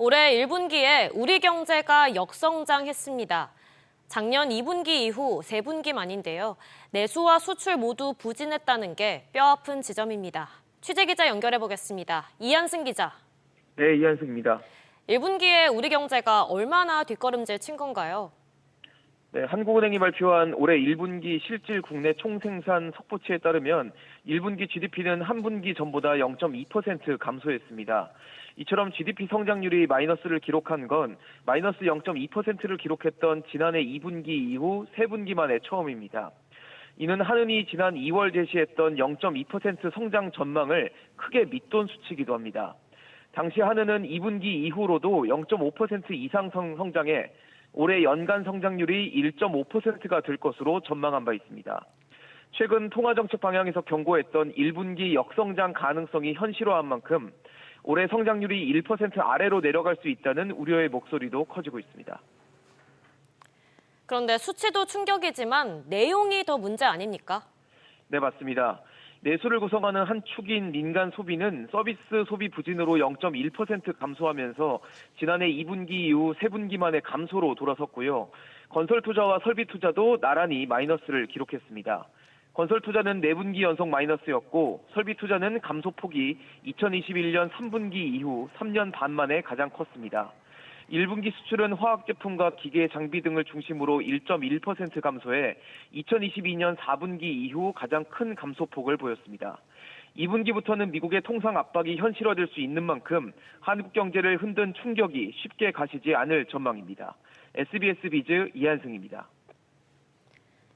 올해 1분기에 우리 경제가 역성장했습니다. 작년 2분기 이후 3분기 만인데요. 내수와 수출 모두 부진했다는 게 뼈아픈 지점입니다. 취재기자 연결해보겠습니다. 이한승 기자. 네, 이한승입니다. 1분기에 우리 경제가 얼마나 뒷걸음질 친 건가요? 네, 한국은행이 발표한 올해 1분기 실질 국내 총생산 속보치에 따르면 1분기 GDP는 한 분기 전보다 0.2% 감소했습니다. 이처럼 GDP 성장률이 마이너스를 기록한 건 마이너스 0.2%를 기록했던 지난해 2분기 이후 3분기 만에 처음입니다. 이는 한은이 지난 2월 제시했던 0.2% 성장 전망을 크게 밑돈 수치기도 합니다. 당시 한은은 2분기 이후로도 0.5% 이상 성장해 올해 연간 성장률이 1.5%가 될 것으로 전망한 바 있습니다. 최근 통화정책 방향에서 경고했던 1분기 역성장 가능성이 현실화한 만큼 올해 성장률이 1% 아래로 내려갈 수 있다는 우려의 목소리도 커지고 있습니다. 그런데 수치도 충격이지만 내용이 더 문제 아닙니까? 네, 맞습니다. 내수를 구성하는 한 축인 민간 소비는 서비스 소비 부진으로 0.1% 감소하면서 지난해 2분기 이후 3분기 만에 감소로 돌아섰고요. 건설 투자와 설비 투자도 나란히 마이너스를 기록했습니다. 건설 투자는 4분기 연속 마이너스였고 설비 투자는 감소폭이 2021년 3분기 이후 3년 반 만에 가장 컸습니다. 1분기 수출은 화학제품과 기계, 장비 등을 중심으로 1.1% 감소해 2022년 4분기 이후 가장 큰 감소폭을 보였습니다. 2분기부터는 미국의 통상 압박이 현실화될 수 있는 만큼 한국 경제를 흔든 충격이 쉽게 가시지 않을 전망입니다. SBS 비즈 이한승입니다.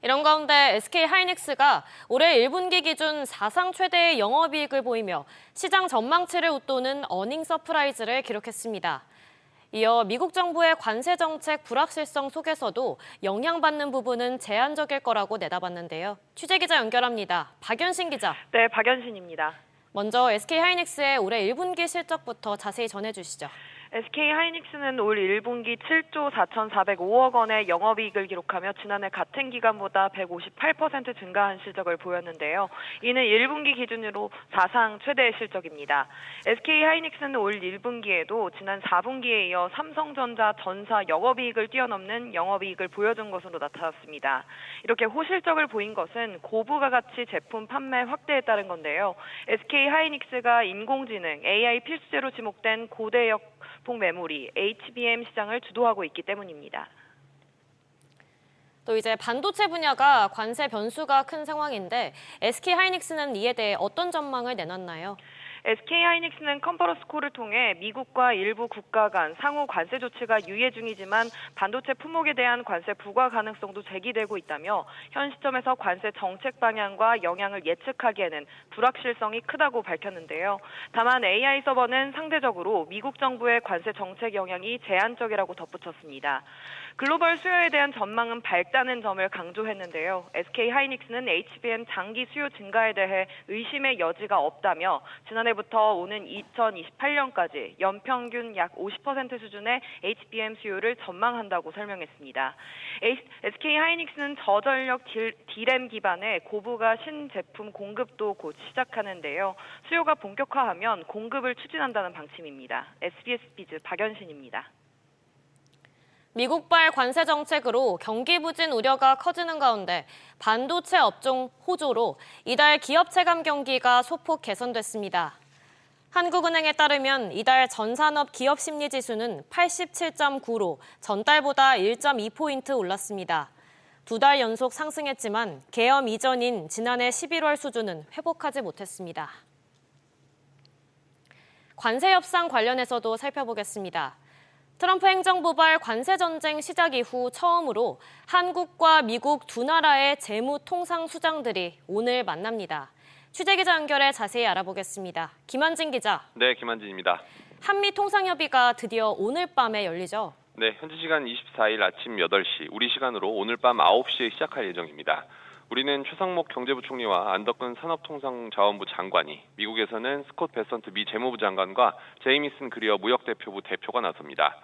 이런 가운데 SK하이닉스가 올해 1분기 기준 사상 최대의 영업이익을 보이며 시장 전망치를 웃도는 어닝 서프라이즈를 기록했습니다. 이어 미국 정부의 관세 정책 불확실성 속에서도 영향받는 부분은 제한적일 거라고 내다봤는데요. 취재기자 연결합니다. 박연신 기자. 네, 박연신입니다. 먼저 SK하이닉스의 올해 1분기 실적부터 자세히 전해주시죠. SK하이닉스는 올 1분기 7조 4,405억 원의 영업이익을 기록하며 지난해 같은 기간보다 158% 증가한 실적을 보였는데요. 이는 1분기 기준으로 사상 최대 실적입니다. SK하이닉스는 올 1분기에도 지난 4분기에 이어 삼성전자 전사 영업이익을 뛰어넘는 영업이익을 보여준 것으로 나타났습니다. 이렇게 호실적을 보인 것은 고부가 가치 제품 판매 확대에 따른 건데요. SK하이닉스가 인공지능, AI 필수제로 지목된 고대역 메모리, HBM 시장을 주도하고 있기 때문입니다. 또 이제 반도체 분야가 관세 변수가 큰 상황인데 SK하이닉스는 이에 대해 어떤 전망을 내놨나요? SK하이닉스는 컨퍼런스 콜을 통해 미국과 일부 국가 간 상호 관세 조치가 유예 중이지만 반도체 품목에 대한 관세 부과 가능성도 제기되고 있다며 현 시점에서 관세 정책 방향과 영향을 예측하기에는 불확실성이 크다고 밝혔는데요. 다만 AI 서버는 상대적으로 미국 정부의 관세 정책 영향이 제한적이라고 덧붙였습니다. 글로벌 수요에 대한 전망은 밝다는 점을 강조했는데요. SK하이닉스는 HBM 장기 수요 증가에 대해 의심의 여지가 없다며 지난해부터 오는 2028년까지 연평균 약 50% 수준의 HBM 수요를 전망한다고 설명했습니다. SK하이닉스는 저전력 D램 기반의 고부가 신제품 공급도 곧 시작하는데요. 수요가 본격화하면 공급을 추진한다는 방침입니다. SBS 비즈 박연신입니다. 미국발 관세 정책으로 경기 부진 우려가 커지는 가운데 반도체 업종 호조로 이달 기업 체감 경기가 소폭 개선됐습니다. 한국은행에 따르면 이달 전산업 기업 심리 지수는 87.9로 전달보다 1.2포인트 올랐습니다. 2달 연속 상승했지만 계엄 이전인 지난해 11월 수준은 회복하지 못했습니다. 관세 협상 관련해서도 살펴보겠습니다. 트럼프 행정부발 관세 전쟁 시작 이후 처음으로 한국과 미국 두 나라의 재무 통상 수장들이 오늘 만납니다. 취재기자 연결해 자세히 알아보겠습니다. 김한진 기자. 네, 김한진입니다. 한미 통상협의가 드디어 오늘 밤에 열리죠? 네, 현지 시간 24일 아침 8시, 우리 시간으로 오늘 밤 9시에 시작할 예정입니다. 우리는 최상목 경제부총리와 안덕근 산업통상자원부 장관이, 미국에서는 스콧 베선트 미 재무부 장관과 제이미슨 그리어 무역대표부 대표가 나섭니다.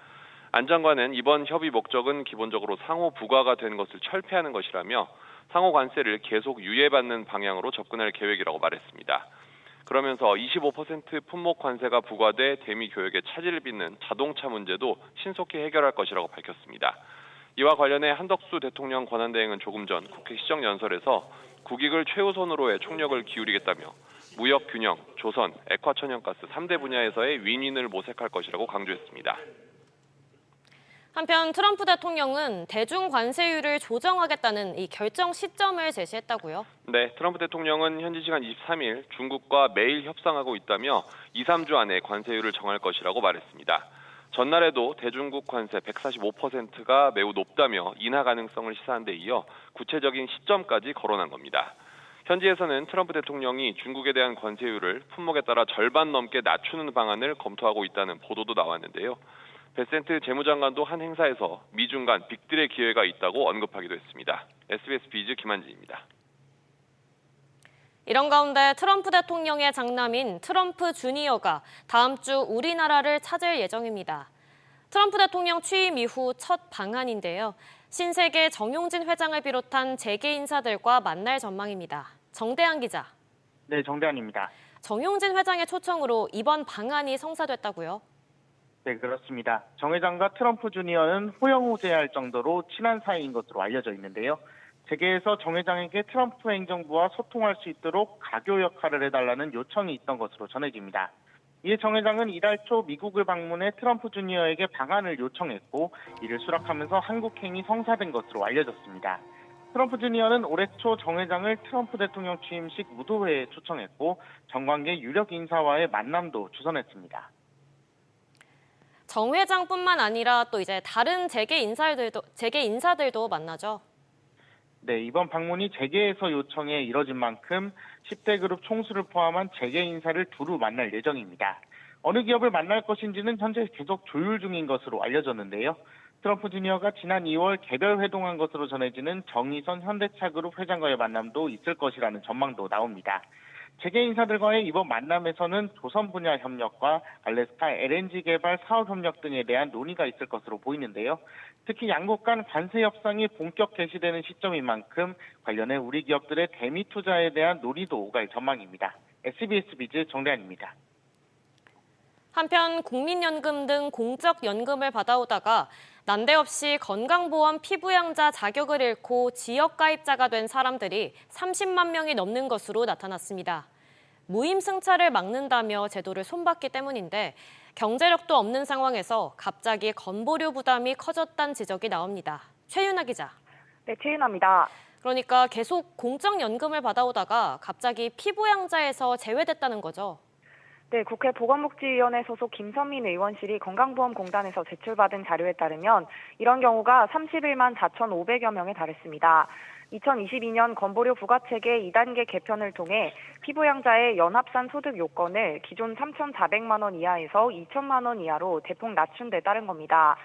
안 장관은 이번 협의 목적은 기본적으로 상호 부과가 된 것을 철폐하는 것이라며 상호 관세를 계속 유예받는 방향으로 접근할 계획이라고 말했습니다. 그러면서 25% 품목 관세가 부과돼 대미 교역에 차질을 빚는 자동차 문제도 신속히 해결할 것이라고 밝혔습니다. 이와 관련해 한덕수 대통령 권한대행은 조금 전 국회 시정연설에서 국익을 최우선으로 해 총력을 기울이겠다며 무역 균형, 조선, 액화천연가스 3대 분야에서의 윈윈을 모색할 것이라고 강조했습니다. 한편 트럼프 대통령은 대중 관세율을 조정하겠다는 이 결정 시점을 제시했다고요? 네, 트럼프 대통령은 현지 시간 23일 중국과 매일 협상하고 있다며 2, 3주 안에 관세율을 정할 것이라고 말했습니다. 전날에도 대중국 관세 145%가 매우 높다며 인하 가능성을 시사한 데 이어 구체적인 시점까지 거론한 겁니다. 현지에서는 트럼프 대통령이 중국에 대한 관세율을 품목에 따라 절반 넘게 낮추는 방안을 검토하고 있다는 보도도 나왔는데요. 베센트 재무장관도 한 행사에서 미중 간 빅딜의 기회가 있다고 언급하기도 했습니다. SBS 비즈 김한진입니다. 이런 가운데 트럼프 대통령의 장남인 트럼프 주니어가 다음 주 우리나라를 찾을 예정입니다. 트럼프 대통령 취임 이후 첫 방한인데요. 신세계 정용진 회장을 비롯한 재계 인사들과 만날 전망입니다. 정대한 기자. 네, 정대한입니다. 정용진 회장의 초청으로 이번 방한이 성사됐다고요? 네, 그렇습니다. 정 회장과 트럼프 주니어는 호영호재할 정도로 친한 사이인 것으로 알려져 있는데요. 재계에서 정 회장에게 트럼프 행정부와 소통할 수 있도록 가교 역할을 해달라는 요청이 있던 것으로 전해집니다. 이에 정 회장은 이달 초 미국을 방문해 트럼프 주니어에게 방한을 요청했고 이를 수락하면서 한국행이 성사된 것으로 알려졌습니다. 트럼프 주니어는 올해 초 정 회장을 트럼프 대통령 취임식 무도회에 초청했고 정관계 유력 인사와의 만남도 주선했습니다. 정 회장뿐만 아니라 또 이제 다른 재계 인사들도 만나죠. 네, 이번 방문이 재계에서 요청해 이뤄진 만큼 10대 그룹 총수를 포함한 재계 인사를 두루 만날 예정입니다. 어느 기업을 만날 것인지는 현재 계속 조율 중인 것으로 알려졌는데요. 트럼프 주니어가 지난 2월 개별 회동한 것으로 전해지는 정의선 현대차그룹 회장과의 만남도 있을 것이라는 전망도 나옵니다. 재계 인사들과의 이번 만남에서는 조선 분야 협력과 알래스카 LNG 개발 사업 협력 등에 대한 논의가 있을 것으로 보이는데요. 특히 양국 간 관세 협상이 본격 개시되는 시점인 만큼 관련해 우리 기업들의 대미 투자에 대한 논의도 오갈 전망입니다. SBS 비즈 정대한입니다. 한편 국민연금 등 공적연금을 받아오다가 난데없이 건강보험 피부양자 자격을 잃고 지역가입자가 된 사람들이 30만 명이 넘는 것으로 나타났습니다. 무임승차를 막는다며 제도를 손봤기 때문인데 경제력도 없는 상황에서 갑자기 건보료 부담이 커졌다는 지적이 나옵니다. 최윤아 기자. 네, 최윤아입니다. 그러니까 계속 공적연금을 받아오다가 갑자기 피부양자에서 제외됐다는 거죠. 네, 국회 보건복지위원회 소속 김선민 의원실이 건강보험공단에서 제출받은 자료에 따르면 이런 경우가 31만 4,500여 명에 달했습니다. 2022년 건보료 부과체계 2단계 개편을 통해 피부양자의 연합산 소득 요건을 기존 3,400만 원 이하에서 2천만 원 이하로 대폭 낮춘 데 따른 겁니다.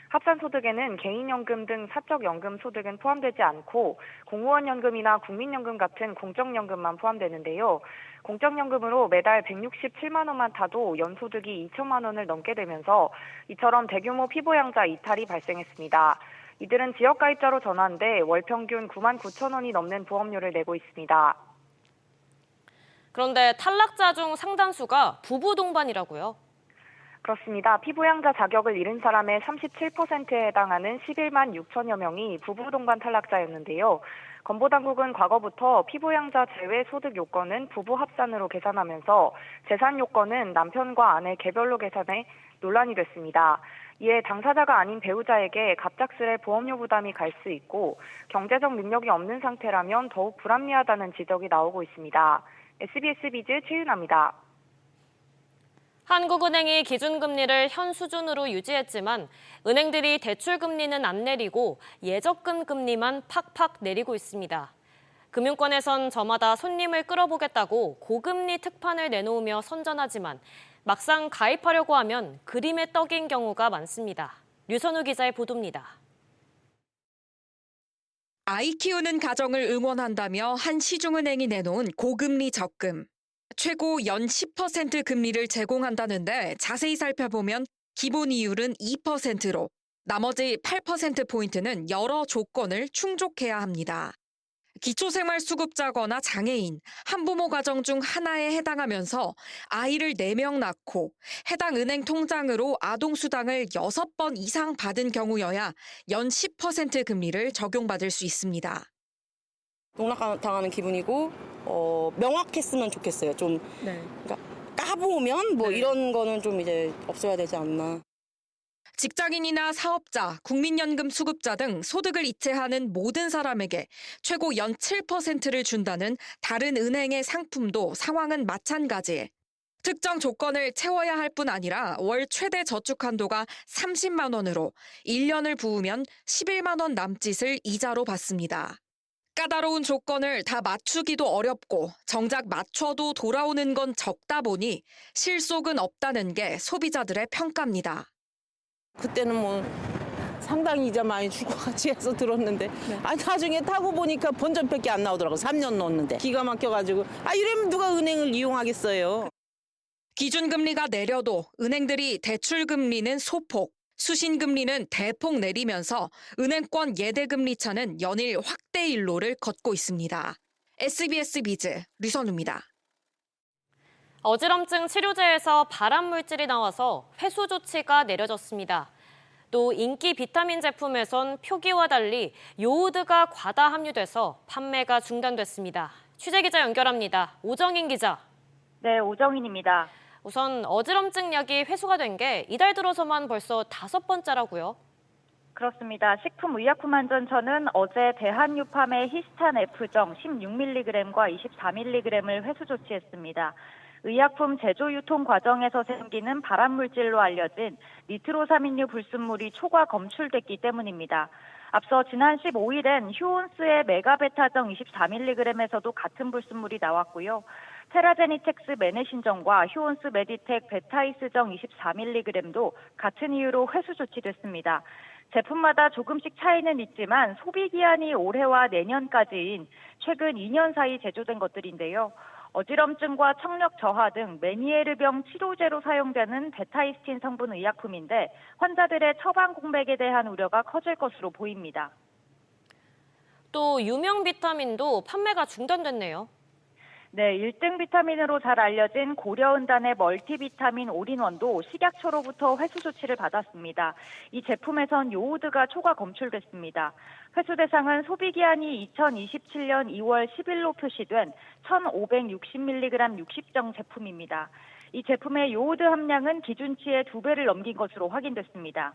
합산소득에는 개인연금 등 사적연금 소득은 포함되지 않고 공무원연금이나 국민연금 같은 공적연금만 포함되는데요. 공적연금으로 매달 167만 원만 타도 연소득이 2천만 원을 넘게 되면서 이처럼 대규모 피부양자 이탈이 발생했습니다. 이들은 지역가입자로 전환돼 월 평균 9만 9천 원이 넘는 보험료를 내고 있습니다. 그런데 탈락자 중 상당수가 부부 동반이라고요? 그렇습니다. 피부양자 자격을 잃은 사람의 37%에 해당하는 11만 6천여 명이 부부 동반 탈락자였는데요. 건보당국은 과거부터 피부양자 제외 소득 요건은 부부 합산으로 계산하면서 재산 요건은 남편과 아내 개별로 계산해 논란이 됐습니다. 이에 당사자가 아닌 배우자에게 갑작스레 보험료 부담이 갈 수 있고 경제적 능력이 없는 상태라면 더욱 불합리하다는 지적이 나오고 있습니다. SBS 비즈 최윤아입니다. 한국은행이 기준금리를 현 수준으로 유지했지만 은행들이 대출금리는 안 내리고 예적금 금리만 팍팍 내리고 있습니다. 금융권에선 저마다 손님을 끌어보겠다고 고금리 특판을 내놓으며 선전하지만 막상 가입하려고 하면 그림의 떡인 경우가 많습니다. 류선우 기자의 보도입니다. 아이 키우는 가정을 응원한다며 한 시중은행이 내놓은 고금리 적금. 최고 연 10% 금리를 제공한다는데 자세히 살펴보면 기본 이율은 2%로 나머지 8%포인트는 여러 조건을 충족해야 합니다. 기초생활수급자거나 장애인, 한부모 가정 중 하나에 해당하면서 아이를 4명 낳고 해당 은행 통장으로 아동수당을 6번 이상 받은 경우여야 연 10% 금리를 적용받을 수 있습니다. 농락당하는 기분이고 명확했으면 좋겠어요. 좀 그러니까 까보면 뭐 이런 거는 좀 이제 없어야 되지 않나. 직장인이나 사업자, 국민연금 수급자 등 소득을 이체하는 모든 사람에게 최고 연 7%를 준다는 다른 은행의 상품도 상황은 마찬가지. 특정 조건을 채워야 할 뿐 아니라 월 최대 저축 한도가 30만 원으로 1년을 부으면 11만 원 남짓을 이자로 받습니다. 까다로운 조건을 다 맞추기도 어렵고 정작 맞춰도 돌아오는 건 적다 보니 실속은 없다는 게 소비자들의 평가입니다. 그때는 뭐 상당히 이자 많이 주고 같이 해서 들었는데 나중에 타고 보니까 본전밖에 안 나오더라고. 3년 넣었는데 기가 막혀가지고 이러면 누가 은행을 이용하겠어요. 기준금리가 내려도 은행들이 대출금리는 소폭, 수신금리는 대폭 내리면서 은행권 예대금리 차는 연일 확대 일로를 걷고 있습니다. SBS 비즈 류선우입니다. 어지럼증 치료제에서 발암 물질이 나와서 회수 조치가 내려졌습니다. 또 인기 비타민 제품에선 표기와 달리 요오드가 과다 함유돼서 판매가 중단됐습니다. 취재기자 연결합니다. 오정인 기자. 네, 오정인입니다. 우선 어지럼증 약이 회수가 된 게 이달 들어서만 벌써 5번째라고요? 그렇습니다. 식품의약품안전처는 어제 대한유팜의 히스탄 F정 16mg과 24mg을 회수 조치했습니다. 의약품 제조 유통 과정에서 생기는 발암물질로 알려진 니트로사민류 불순물이 초과 검출됐기 때문입니다. 앞서 지난 15일엔 휴온스의 메가베타정 24mg에서도 같은 불순물이 나왔고요. 테라제니텍스 메네신정과 휴온스 메디텍 베타이스정 24mg도 같은 이유로 회수 조치됐습니다. 제품마다 조금씩 차이는 있지만 소비 기한이 올해와 내년까지인 최근 2년 사이 제조된 것들인데요. 어지럼증과 청력 저하 등 메니에르병 치료제로 사용되는 베타이스틴 성분 의약품인데 환자들의 처방 공백에 대한 우려가 커질 것으로 보입니다. 또 유명 비타민도 판매가 중단됐네요. 네, 1등 비타민으로 잘 알려진 고려은단의 멀티비타민 올인원도 식약처로부터 회수 조치를 받았습니다. 이 제품에선 요오드가 초과 검출됐습니다. 회수 대상은 소비기한이 2027년 2월 10일로 표시된 1560mg 60정 제품입니다. 이 제품의 요오드 함량은 기준치의 2배를 넘긴 것으로 확인됐습니다.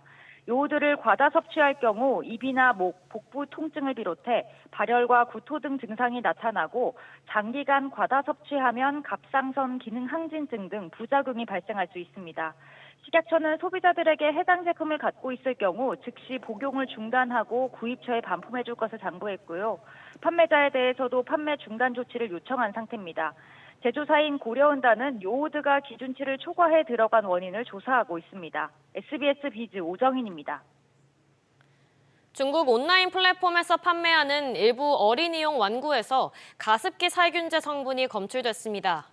요오드를 과다 섭취할 경우 입이나 목, 복부 통증을 비롯해 발열과 구토 등 증상이 나타나고 장기간 과다 섭취하면 갑상선 기능 항진증 등 부작용이 발생할 수 있습니다. 식약처는 소비자들에게 해당 제품을 갖고 있을 경우 즉시 복용을 중단하고 구입처에 반품해 줄 것을 당부했고요. 판매자에 대해서도 판매 중단 조치를 요청한 상태입니다. 제조사인 고려은단은 요오드가 기준치를 초과해 들어간 원인을 조사하고 있습니다. SBS 비즈 오정인입니다. 중국 온라인 플랫폼에서 판매하는 일부 어린이용 완구에서 가습기 살균제 성분이 검출됐습니다.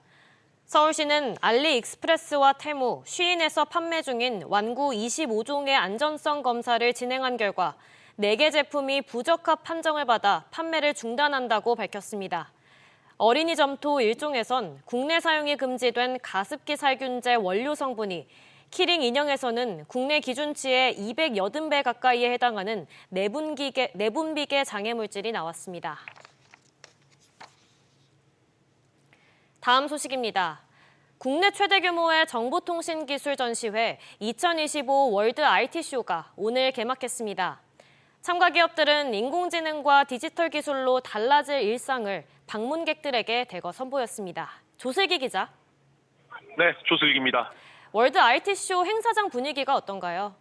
서울시는 알리익스프레스와 테무, 쉬인에서 판매 중인 완구 25종의 안전성 검사를 진행한 결과 4개 제품이 부적합 판정을 받아 판매를 중단한다고 밝혔습니다. 어린이 점토 1종에선 국내 사용이 금지된 가습기 살균제 원료 성분이 키링 인형에서는 국내 기준치의 280배 가까이에 해당하는 내분비계 장애물질이 나왔습니다. 다음 소식입니다. 국내 최대 규모의 정보통신기술 전시회 2025 월드 IT쇼가 오늘 개막했습니다. 참가 기업들은 인공지능과 디지털 기술로 달라질 일상을 방문객들에게 대거 선보였습니다. 조슬기 기자. 네, 조슬기입니다. 월드 IT쇼 행사장 분위기가 어떤가요?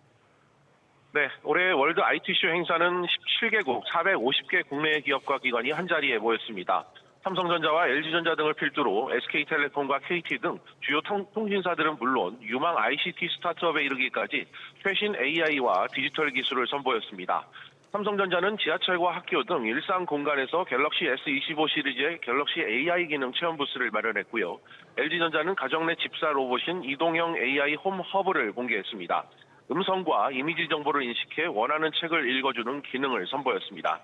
네, 올해 월드 IT쇼 행사는 17개국 450개 국내 기업과 기관이 한자리에 모였습니다. 삼성전자와 LG전자 등을 필두로 SK텔레콤과 KT 등 주요 통신사들은 물론 유망 ICT 스타트업에 이르기까지 최신 AI와 디지털 기술을 선보였습니다. 삼성전자는 지하철과 학교 등 일상 공간에서 갤럭시 S25 시리즈의 갤럭시 AI 기능 체험 부스를 마련했고요. LG전자는 가정 내 집사 로봇인 이동형 AI 홈 허브를 공개했습니다. 음성과 이미지 정보를 인식해 원하는 책을 읽어주는 기능을 선보였습니다.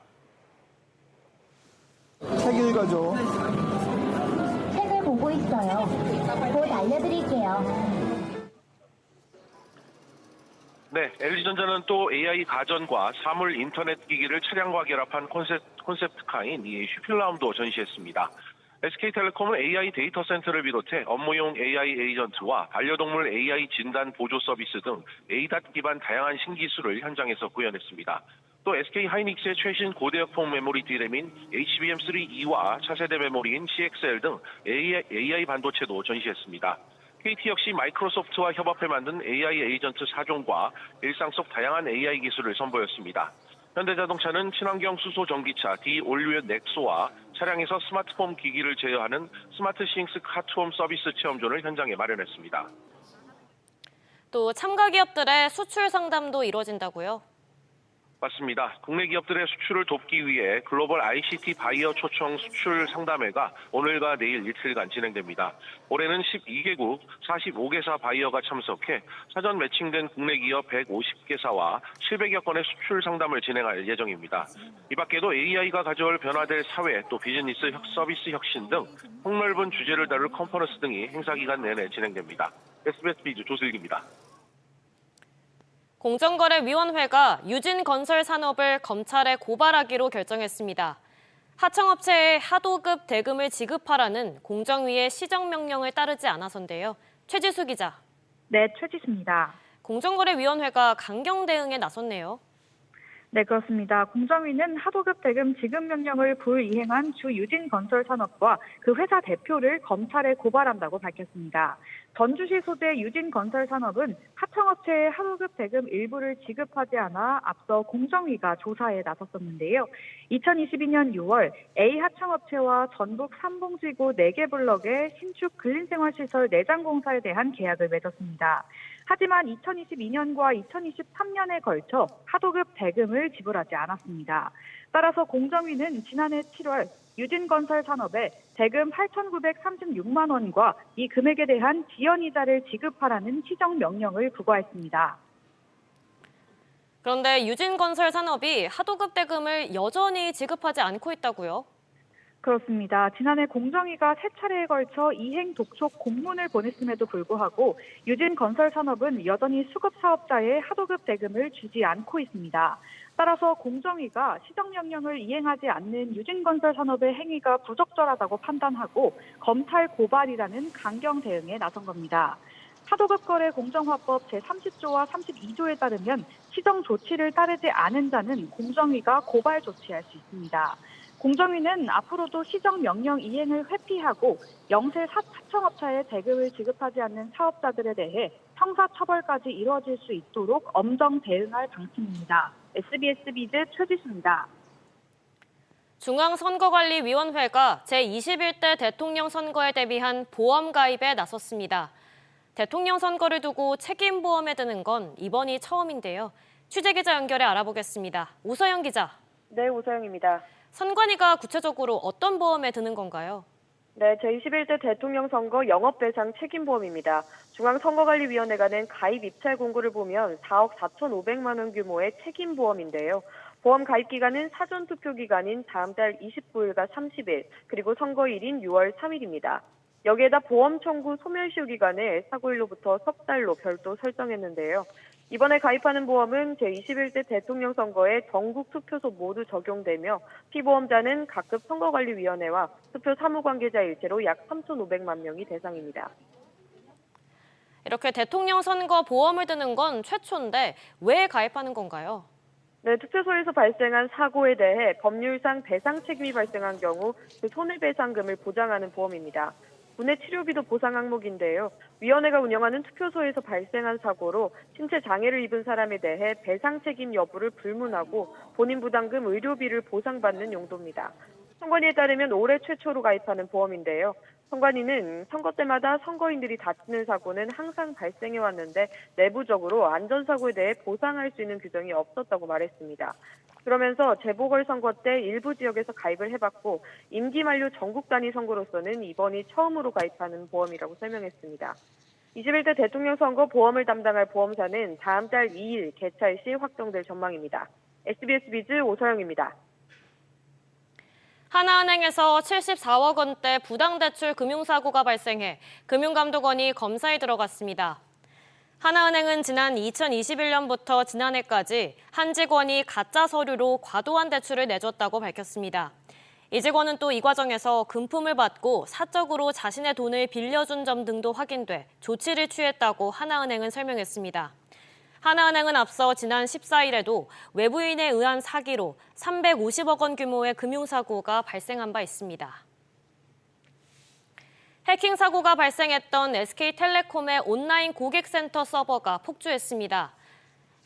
책 읽어줘. 책을 보고 있어요. 곧 알려드릴게요. 네, LG전자는 또 AI 가전과 사물 인터넷 기기를 차량과 결합한 콘셉트카인 이 슈필라움도 전시했습니다. SK텔레콤은 AI 데이터 센터를 비롯해 업무용 AI 에이전트와 반려동물 AI 진단 보조 서비스 등 ADAT 기반 다양한 신기술을 현장에서 구현했습니다. 또 SK하이닉스의 최신 고대역폭 메모리 D램인 HBM3E와 차세대 메모리인 CXL 등 AI 반도체도 전시했습니다. KT 역시 마이크로소프트와 협업해 만든 AI 에이전트 4종과 일상 속 다양한 AI 기술을 선보였습니다. 현대자동차는 친환경 수소 전기차 D-올류엣 넥소와 차량에서 스마트홈 기기를 제어하는 스마트싱스 카트홈 서비스 체험존을 현장에 마련했습니다. 또 참가 기업들의 수출 상담도 이루어진다고요? 맞습니다. 국내 기업들의 수출을 돕기 위해 글로벌 ICT 바이어 초청 수출 상담회가 오늘과 내일 이틀간 진행됩니다. 올해는 12개국 45개사 바이어가 참석해 사전 매칭된 국내 기업 150개사와 700여 건의 수출 상담을 진행할 예정입니다. 이 밖에도 AI가 가져올 변화될 사회 또 비즈니스 서비스 혁신 등 폭넓은 주제를 다룰 컨퍼런스 등이 행사 기간 내내 진행됩니다. SBS 비즈 조슬기입니다. 공정거래위원회가 유진건설 산업을 검찰에 고발하기로 결정했습니다. 하청업체에 하도급 대금을 지급하라는 공정위의 시정명령을 따르지 않아서인데요. 최지수 기자. 네, 최지수입니다. 공정거래위원회가 강경 대응에 나섰네요. 네, 그렇습니다. 공정위는 하도급 대금 지급 명령을 불이행한 주 유진건설산업과 그 회사 대표를 검찰에 고발한다고 밝혔습니다. 전주시 소재 유진건설산업은 하청업체에 하도급 대금 일부를 지급하지 않아 앞서 공정위가 조사에 나섰었는데요. 2022년 6월 A 하청업체와 전북 삼봉지구 4개 블럭의 신축 근린생활시설 내장 공사에 대한 계약을 맺었습니다. 하지만 2022년과 2023년에 걸쳐 하도급 대금을 지불하지 않았습니다. 따라서 공정위는 지난해 7월 유진건설 산업에 대금 8,936만 원과 이 금액에 대한 지연이자를 지급하라는 시정명령을 부과했습니다. 그런데 유진건설 산업이 하도급 대금을 여전히 지급하지 않고 있다고요? 그렇습니다. 지난해 공정위가 3차례에 걸쳐 이행 독촉 공문을 보냈음에도 불구하고 유진건설산업은 여전히 수급사업자의 하도급 대금을 주지 않고 있습니다. 따라서 공정위가 시정명령을 이행하지 않는 유진건설산업의 행위가 부적절하다고 판단하고 검찰 고발이라는 강경 대응에 나선 겁니다. 하도급거래 공정화법 제30조와 32조에 따르면 시정 조치를 따르지 않은 자는 공정위가 고발 조치할 수 있습니다. 공정위는 앞으로도 시정명령 이행을 회피하고 영세 하청업체에 대금을 지급하지 않는 사업자들에 대해 형사처벌까지 이루어질 수 있도록 엄정 대응할 방침입니다. SBS 비즈 최지수입니다. 중앙선거관리위원회가 제21대 대통령 선거에 대비한 보험 가입에 나섰습니다. 대통령 선거를 두고 책임보험에 드는 건 이번이 처음인데요. 취재기자 연결해 알아보겠습니다. 오서영 기자. 네, 오서영입니다. 선관위가 구체적으로 어떤 보험에 드는 건가요? 네, 제21대 대통령 선거 영업배상 책임보험입니다. 중앙선거관리위원회가 낸 가입 입찰 공고를 보면 4억 4,500만 원 규모의 책임보험인데요. 보험 가입 기간은 사전투표 기간인 다음 달 29일과 30일, 그리고 선거일인 6월 3일입니다. 여기에다 보험 청구 소멸시효 기간을 사고일로부터 석 달로 별도 설정했는데요. 이번에 가입하는 보험은 제21대 대통령 선거에 전국 투표소 모두 적용되며 피보험자는 각급 선거관리위원회와 투표 사무관계자 일체로 약 3,500만 명이 대상입니다. 이렇게 대통령 선거 보험을 드는 건 최초인데 왜 가입하는 건가요? 네, 투표소에서 발생한 사고에 대해 법률상 배상 책임이 발생한 경우 그 손해배상금을 보장하는 보험입니다. 분해 치료비도 보상 항목인데요. 위원회가 운영하는 투표소에서 발생한 사고로 신체 장애를 입은 사람에 대해 배상 책임 여부를 불문하고 본인 부담금 의료비를 보상받는 용도입니다. 선관위에 따르면 올해 최초로 가입하는 보험인데요. 선관위는 선거 때마다 선거인들이 다치는 사고는 항상 발생해 왔는데 내부적으로 안전사고에 대해 보상할 수 있는 규정이 없었다고 말했습니다. 그러면서 재보궐선거 때 일부 지역에서 가입을 해봤고 임기 만료 전국 단위 선거로서는 이번이 처음으로 가입하는 보험이라고 설명했습니다. 21대 대통령 선거 보험을 담당할 보험사는 다음 달 2일 개찰 시 확정될 전망입니다. SBS 비즈 오서영입니다. 하나은행에서 74억 원대 부당대출 금융사고가 발생해 금융감독원이 검사에 들어갔습니다. 하나은행은 지난 2021년부터 지난해까지 한 직원이 가짜 서류로 과도한 대출을 내줬다고 밝혔습니다. 이 직원은 또 이 과정에서 금품을 받고 사적으로 자신의 돈을 빌려준 점 등도 확인돼 조치를 취했다고 하나은행은 설명했습니다. 하나은행은 앞서 지난 14일에도 외부인에 의한 사기로 350억 원 규모의 금융사고가 발생한 바 있습니다. 해킹 사고가 발생했던 SK텔레콤의 온라인 고객센터 서버가 폭주했습니다.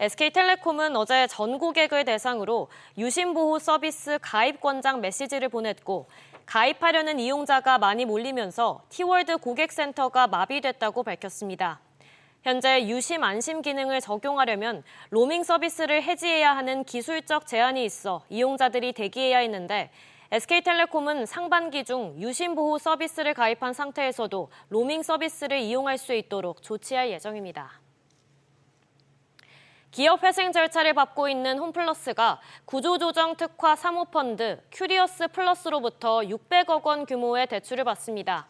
SK텔레콤은 어제 전 고객을 대상으로 유심보호 서비스 가입 권장 메시지를 보냈고 가입하려는 이용자가 많이 몰리면서 T월드 고객센터가 마비됐다고 밝혔습니다. 현재 유심 안심 기능을 적용하려면 로밍 서비스를 해지해야 하는 기술적 제한이 있어 이용자들이 대기해야 했는데 SK텔레콤은 상반기 중 유심 보호 서비스를 가입한 상태에서도 로밍 서비스를 이용할 수 있도록 조치할 예정입니다. 기업 회생 절차를 밟고 있는 홈플러스가 구조조정 특화 사모펀드 큐리어스 플러스로부터 600억 원 규모의 대출을 받습니다.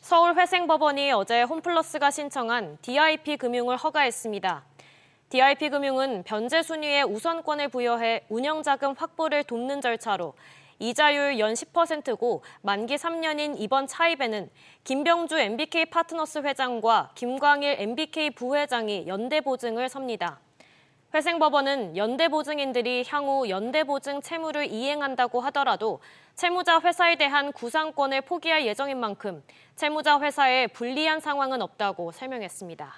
서울회생법원이 어제 홈플러스가 신청한 DIP금융을 허가했습니다. DIP금융은 변제 순위에 우선권을 부여해 운영자금 확보를 돕는 절차로 이자율 연 10%고 만기 3년인 이번 차입에는 김병주 MBK 파트너스 회장과 김광일 MBK 부회장이 연대보증을 섭니다. 회생법원은 연대보증인들이 향후 연대보증 채무를 이행한다고 하더라도 채무자 회사에 대한 구상권을 포기할 예정인 만큼 채무자 회사에 불리한 상황은 없다고 설명했습니다.